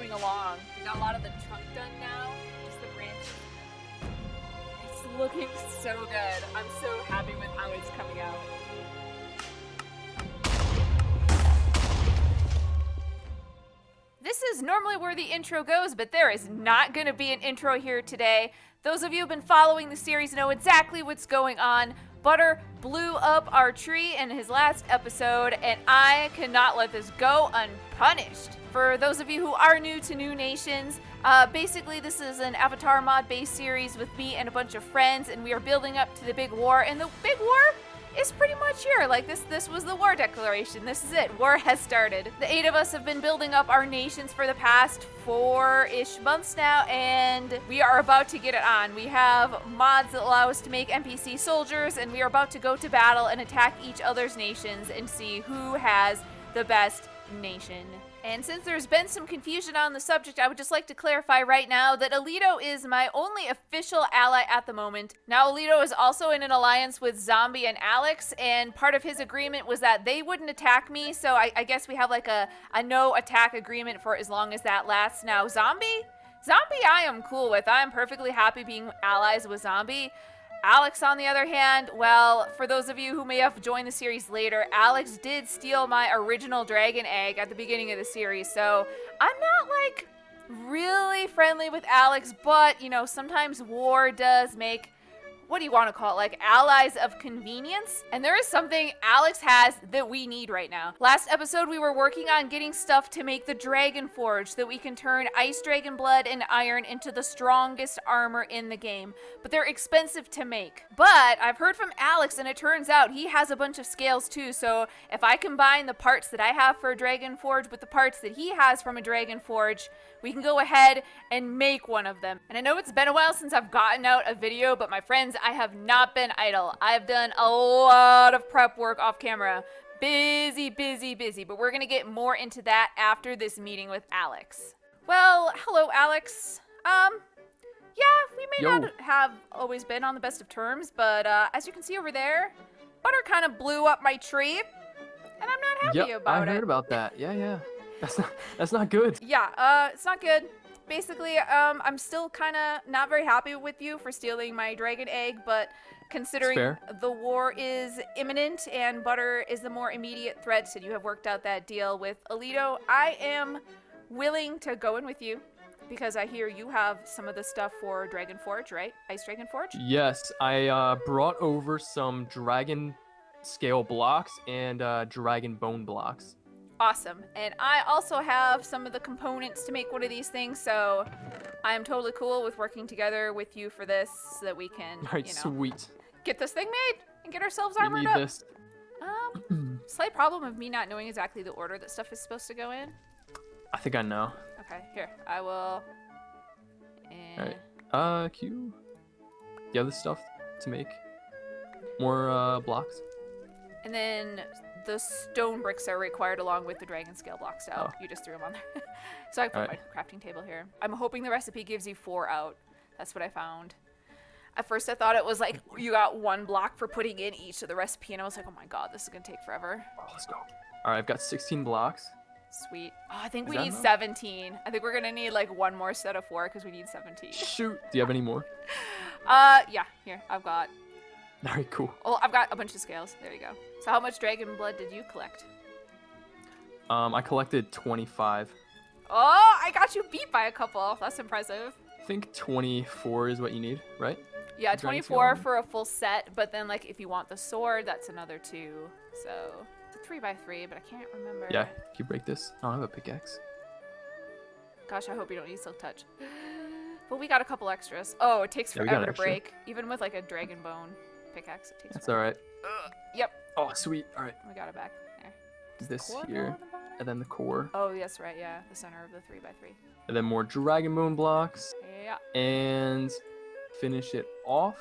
coming along. We got a lot of the trunk done now, just the branches. It's looking so good. I'm so happy with how it's coming out. This is normally where the intro goes, but there is not going to be an intro here today. Those of you who have been following the series know exactly what's going on. Butter blew up our tree in his last episode, and I cannot let this go unpunished. For those of you who are new to New Nations, basically this is an Avatar mod-based series with me and a bunch of friends, and we are building up to the big war, and the big war is pretty much here. Like, this was the war declaration. This is it. War has started. The 8 of us have been building up our nations for the past 4-ish months now, and we are about to get it on. We have mods that allow us to make NPC soldiers, and we are about to go to battle and attack each other's nations and see who has the best nation. And since there's been some confusion on the subject, I would just like to clarify right now that Alito is my only official ally at the moment. Now, Alito is also in an alliance with Zombie and Alex, and part of his agreement was that they wouldn't attack me, so I guess we have like a no attack agreement for as long as that lasts. Now, Zombie I am cool with. I am perfectly happy being allies with Zombie. Alex, on the other hand, well, for those of you who may have joined the series later, Alex did steal my original dragon egg at the beginning of the series, so I'm not, like, really friendly with Alex, but, you know, sometimes war does make, what do you want to call it, like, allies of convenience? And there is something Alex has that we need right now. Last episode, we were working on getting stuff to make the Dragon Forge so that we can turn ice dragon blood and iron into the strongest armor in the game. But they're expensive to make. But I've heard from Alex, and it turns out he has a bunch of scales too, so if I combine the parts that I have for a Dragon Forge with the parts that he has from a Dragon Forge, we can go ahead and make one of them. And I know it's been a while since I've gotten out a video, but my friends, I have not been idle. I have done a lot of prep work off camera. Busy, but we're gonna get more into that after this meeting with Alex. Well, hello, Alex. Yeah, we may not have always been on the best of terms, but as you can see over there, Butter kind of blew up my tree, and I'm not happy about it. I heard about that. Yeah. That's not good. Yeah, it's not good. Basically, I'm still kind of not very happy with you for stealing my dragon egg, but considering the war is imminent and Butter is the more immediate threat, and you have worked out that deal with Alito, I am willing to go in with you because I hear you have some of the stuff for Dragon Forge, right? Ice Dragon Forge? Yes, I brought over some dragon scale blocks and dragon bone blocks. Awesome. And I also have some of the components to make one of these things, so I am totally cool with working together with you for this so that we can, Sweet. Get this thing made and get ourselves armored up. This. Slight problem of me not knowing exactly the order that stuff is supposed to go in. I think I know. Okay, here. I will. And... Alright. Q. The other stuff to make more blocks. And then the stone bricks are required along with the dragon scale blocks out. You just threw them on there. So I put my crafting table here. I'm hoping the recipe gives you 4 out. That's what I found. At first I thought it was like you got 1 block for putting in each of the recipe, and I was like, oh my god, this is gonna take forever. Oh, let's go. Alright, I've got 16 blocks. Sweet. Oh, I think we need 17. I think we're gonna need like 1 more set of 4 because we need 17. Shoot. Do you have any more? Yeah. Here, I've got. Very cool. Oh, I've got a bunch of scales. There you go. So how much dragon blood did you collect? I collected 25. Oh, I got you beat by a couple. That's impressive. I think 24 is what you need, right? Yeah, 24 for a full set, but then like if you want the sword, that's another 2. So it's a 3x3, but I can't remember. Yeah, can you break this? I don't have a pickaxe. Gosh, I hope you don't need silk touch. But we got a couple extras. Oh, it takes forever to break. Even with like a dragon bone pickaxe, it takes forever. That's alright. Yep. Oh, sweet. Alright. We got it back. There. This here, and then the core. Oh, that's right, yeah. The center of the 3x3. And then more dragon bone blocks. Yeah. And finish it off.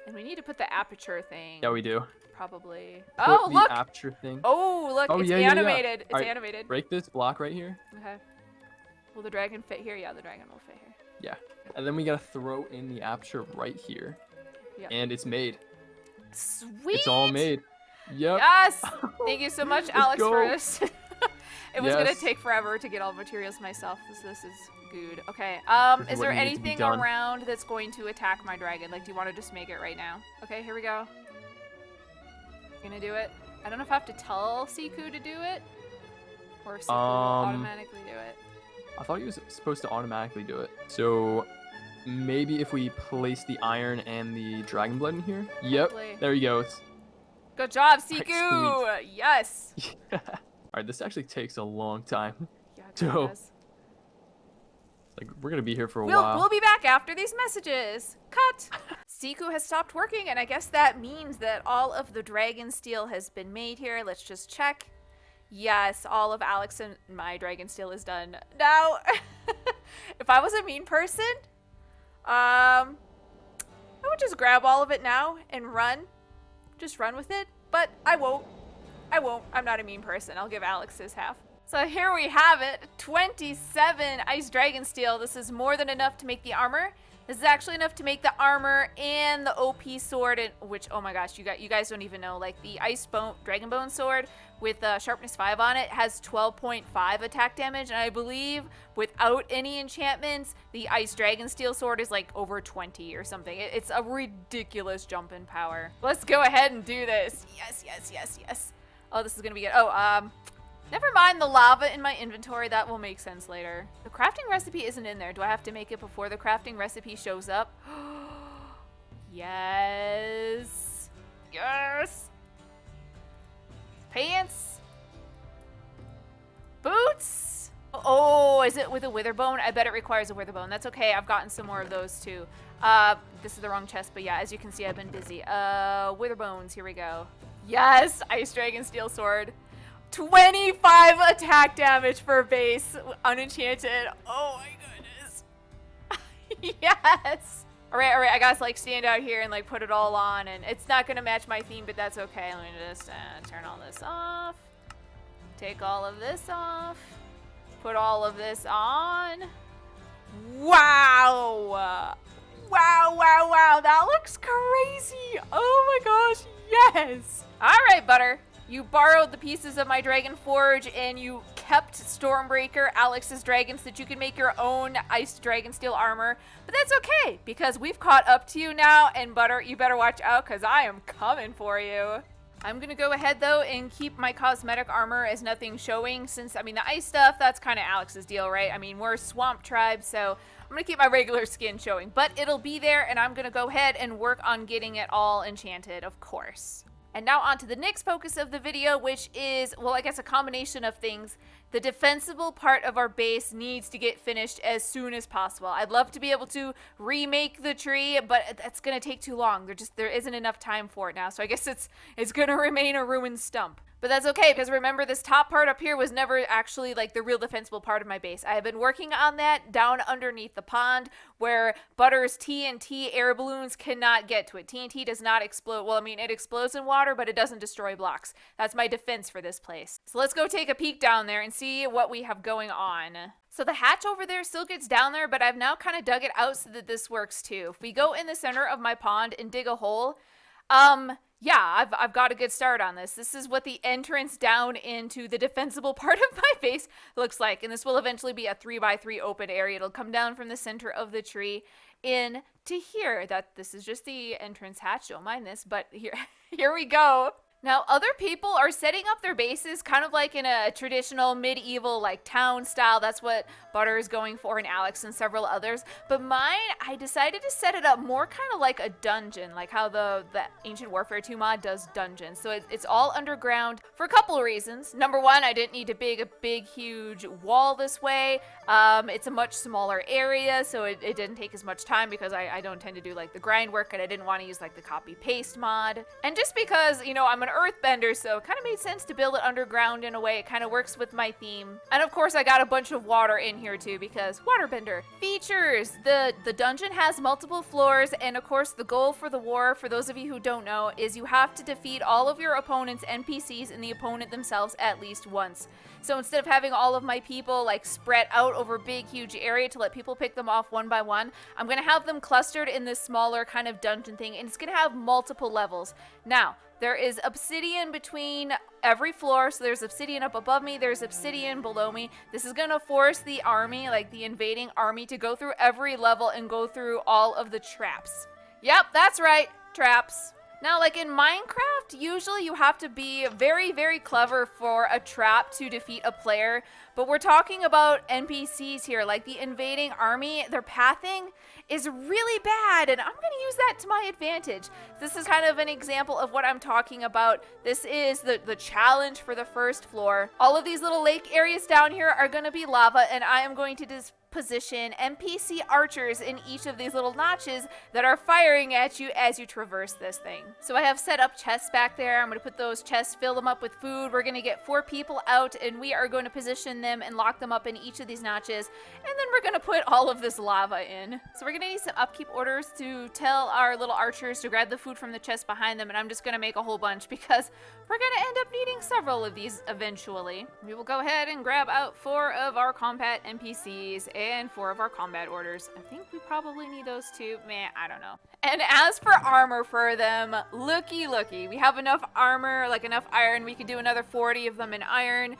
And we need to put the aperture thing. Yeah, we do. Probably. Put look! the aperture thing. Oh, look, it's animated. It's right, animated. Break this block right here. Okay. Will the dragon fit here? Yeah, the dragon will fit here. Yeah. And then we gotta throw in the aperture right here. Yep. And it's made. Sweet! It's all made. Yep. Yes! Thank you so much, Alex, go. for this. It was gonna Yes. take forever to get all the materials myself. This is good. Okay. This is Is what there needed to be anything done. around that's going to attack my dragon? Like, do you want to just make it right now? Okay, here we go. Gonna do it. I don't know if I have to tell Siku to do it, or if Siku will automatically do it. I thought he was supposed to automatically do it. So maybe if we place the iron and the dragon blood in here. Yep. Probably. There you go. Good job, Right, Siku! Yes! All right, this actually takes a long time. Yeah, it So- does. Like, we're gonna be here for a We'll while. be back after these messages. Cut! Siku has stopped working, and I guess that means that all of the dragon steel has been made here. Let's just check. Yes, all of Alex and my dragon steel is done. Now, if I was a mean person, I would just grab all of it now and run. Just run with it, but I won't. I'm not a mean person. I'll give Alex his half. So here we have it, 27 ice dragon steel. This is more than enough to make the armor. This is actually enough to make the armor and the OP sword, and, which, oh my gosh, you guys don't even know. Like, the dragon bone sword with sharpness 5 on it has 12.5 attack damage, and I believe without any enchantments, the ice dragon steel sword is like over 20 or something. It's a ridiculous jump in power. Let's go ahead and do this. Yes, yes, yes, yes. Oh, this is gonna be good. Oh, never mind the lava in my inventory. That will make sense later. The crafting recipe isn't in there. Do I have to make it before the crafting recipe shows up? Yes. Yes. Pants. Boots. Oh, is it with a wither bone? I bet it requires a wither bone. That's okay. I've gotten some more of those too. This is the wrong chest, but yeah, as you can see, I've been busy. Wither bones. Here we go. Yes, ice dragon steel sword. 25 attack damage for base, unenchanted. Oh my goodness. Yes. All right, I gotta like stand out here and like put it all on, and it's not gonna match my theme, but that's okay. Let me just turn all this off. Take all of this off. Put all of this on. Wow. Wow. That looks crazy. Oh my gosh. Yes. All right, Butter. You borrowed the pieces of my Dragon Forge and you kept Stormbreaker, Alex's dragon, so that you can make your own Ice Dragon Steel armor. But that's okay, because we've caught up to you now, and Butter, you better watch out, because I am coming for you. I'm going to go ahead, though, and keep my cosmetic armor as nothing showing, since, I mean, the ice stuff, that's kind of Alex's deal, right? I mean, we're a swamp tribe, so I'm going to keep my regular skin showing. But it'll be there, and I'm going to go ahead and work on getting it all enchanted, of course. And now on to the next focus of the video, which is, well, I guess a combination of things. The defensible part of our base needs to get finished as soon as possible. I'd love to be able to remake the tree, but that's going to take too long. There isn't enough time for it now, so I guess it's going to remain a ruined stump. But that's okay, because remember, this top part up here was never actually like the real defensible part of my base. I have been working on that down underneath the pond where Butter's TNT air balloons cannot get to it. TNT does not explode. Well, I mean, it explodes in water, but it doesn't destroy blocks. That's my defense for this place. So let's go take a peek down there and see what we have going on. So the hatch over there still gets down there, but I've now kind of dug it out so that this works too. If we go in the center of my pond and dig a hole, yeah, I've got a good start on this. This is what the entrance down into the defensible part of my base looks like. And this will eventually be a 3x3 open area. It'll come down from the center of the tree in to here. This is just the entrance hatch. Don't mind this, but here we go. Now, other people are setting up their bases kind of like in a traditional medieval like town style. That's what Butter is going for, and Alex and several others. But mine, I decided to set it up more kind of like a dungeon, like how the Ancient Warfare 2 mod does dungeons. So it's all underground for a couple of reasons. Number one, I didn't need a big, huge wall this way. It's a much smaller area, so it didn't take as much time because I don't tend to do like the grind work, and I didn't want to use like the copy paste mod. And just because, you know, I'm an earthbender, so it kind of made sense to build it underground in a way. It kind of works with my theme. And of course, I got a bunch of water in here too because waterbender. Features. The dungeon has multiple floors, and of course, the goal for the war, for those of you who don't know, is you have to defeat all of your opponent's NPCs and the opponent themselves at least once. So instead of having all of my people like spread out over big, huge area to let people pick them off one by one, I'm going to have them clustered in this smaller kind of dungeon thing, and it's going to have multiple levels. Now, There is obsidian between every floor, so there's obsidian up above me, there's obsidian below me. This is gonna force the army, like the invading army, to go through every level and go through all of the traps. Yep, that's right, traps. Now, like in Minecraft, usually you have to be very, very clever for a trap to defeat a player, but we're talking about NPCs here, like the invading army. Their pathing is really bad, and I'm going to use that to my advantage. This is kind of an example of what I'm talking about. This is the challenge for the first floor. All of these little lake areas down here are going to be lava, and I am going to position NPC archers in each of these little notches that are firing at you as you traverse this thing. So I have set up chests back there. I'm going to put those chests, fill them up with food. We're going to get 4 people out, and we are going to position them and lock them up in each of these notches, and then we're going to put all of this lava in. So we're going to need some upkeep orders to tell our little archers to grab the food from the chest behind them, and I'm just going to make a whole bunch because we're going to end up needing several of these eventually. We will go ahead and grab out 4 of our combat NPCs and 4 of our combat orders. I think we probably need those too. Meh, I don't know. And as for armor for them, looky. We have enough armor, like enough iron. We could do another 40 of them in iron.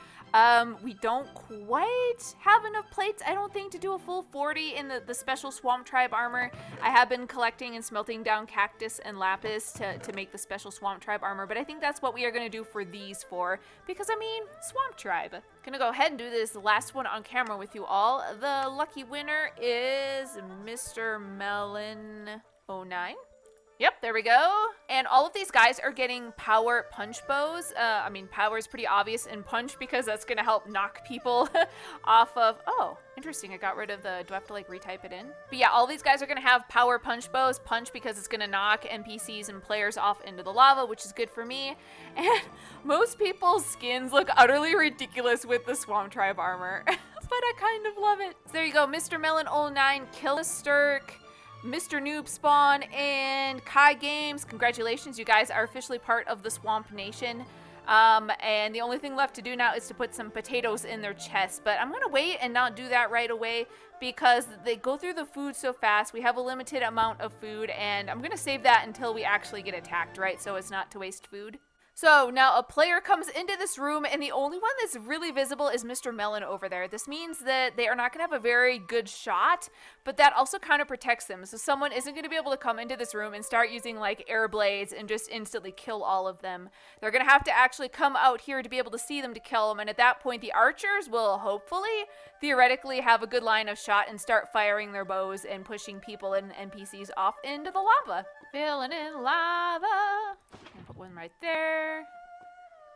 We don't quite have enough plates, I don't think, to do a full 40 in the special swamp tribe armor. I have been collecting and smelting down cactus and lapis to make the special swamp tribe armor, but I think that's what we are going to do for these 4, because, I mean, swamp tribe. Gonna go ahead and do this last one on camera with you all. The lucky winner is Mr. Melon 09. Yep, there we go. And all of these guys are getting power punch bows. I mean, power is pretty obvious in punch because that's gonna help knock people off of, oh, interesting, I got rid of the, do I have to like retype it in? But yeah, all these guys are gonna have power punch bows. Punch because it's gonna knock NPCs and players off into the lava, which is good for me. And most people's skins look utterly ridiculous with the Swamp Tribe armor, but I kind of love it. So there you go, Mr. Melon 09, Kill a Stirk, Mr. Noob Spawn, and Kai Games. Congratulations, you guys are officially part of the Swamp Nation. And the only thing left to do now is to put some potatoes in their chests. But I'm gonna wait and not do that right away because they go through the food so fast. We have a limited amount of food, and I'm gonna save that until we actually get attacked, right? So as not to waste food. So now a player comes into this room, and the only one that's really visible is Mr. Melon over there. This means that they are not going to have a very good shot, but that also kind of protects them. So someone isn't going to be able to come into this room and start using like air blades and just instantly kill all of them. They're going to have to actually come out here to be able to see them to kill them, and at that point the archers will hopefully, theoretically, have a good line of shot and start firing their bows and pushing people and NPCs off into the lava. Filling in lava. Put one right there.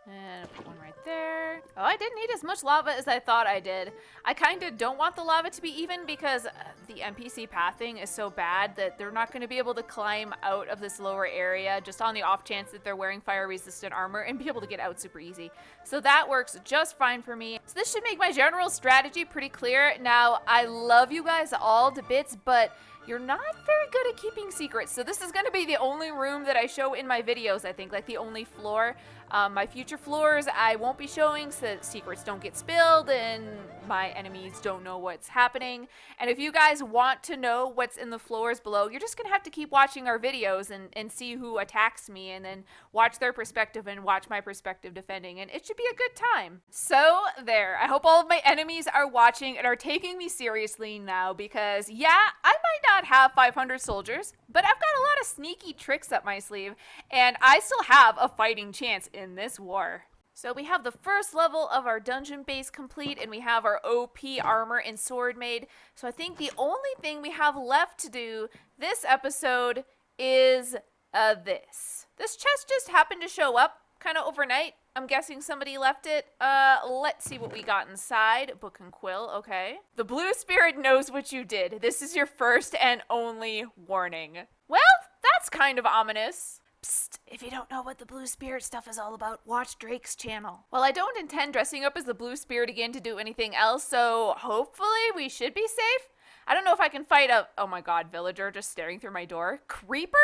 And put one right there. Oh, I didn't need as much lava as I thought I did. I kind of don't want the lava to be even because the NPC pathing is so bad that they're not going to be able to climb out of this lower area just on the off chance that they're wearing fire-resistant armor and be able to get out super easy. So that works just fine for me. So this should make my general strategy pretty clear. Now, I love you guys all to bits, but you're not very good at keeping secrets. So this is going to be the only room that I show in my videos, I think, like the only floor. My future floors I won't be showing so that secrets don't get spilled and my enemies don't know what's happening. And if you guys want to know what's in the floors below, you're just going to have to keep watching our videos and see who attacks me and then watch their perspective and watch my perspective defending. And it should be a good time. So there, I hope all of my enemies are watching and are taking me seriously now because yeah, I might not have 500 soldiers, but I've got a lot of sneaky tricks up my sleeve and I still have a fighting chance in this war. So we have the first level of our dungeon base complete and we have our OP armor and sword made. So I think the only thing we have left to do this episode is this. This chest just happened to show up kind of overnight. I'm guessing somebody left it. Let's see what we got inside. Book and quill, okay. The blue spirit knows what you did. This is your first and only warning. Well, that's kind of ominous. Psst, if you don't know what the blue spirit stuff is all about, watch Drake's channel. Well, I don't intend dressing up as the blue spirit again to do anything else, so hopefully we should be safe. I don't know if I can fight a, oh my god, villager just staring through my door. Creeper?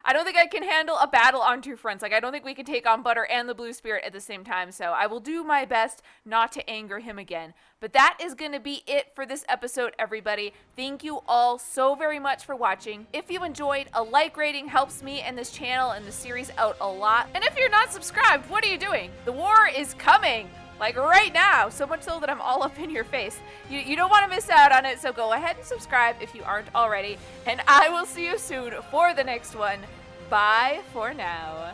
I don't think I can handle a battle on two fronts. Like, I don't think we can take on Butter and the Blue Spirit at the same time, so I will do my best not to anger him again. But that is going to be it for this episode, everybody. Thank you all so very much for watching. If you enjoyed, a like rating helps me and this channel and the series out a lot. And if you're not subscribed, what are you doing? The war is coming! Like right now, so much so that I'm all up in your face. You don't want to miss out on it, so go ahead and subscribe if you aren't already. And I will see you soon for the next one. Bye for now.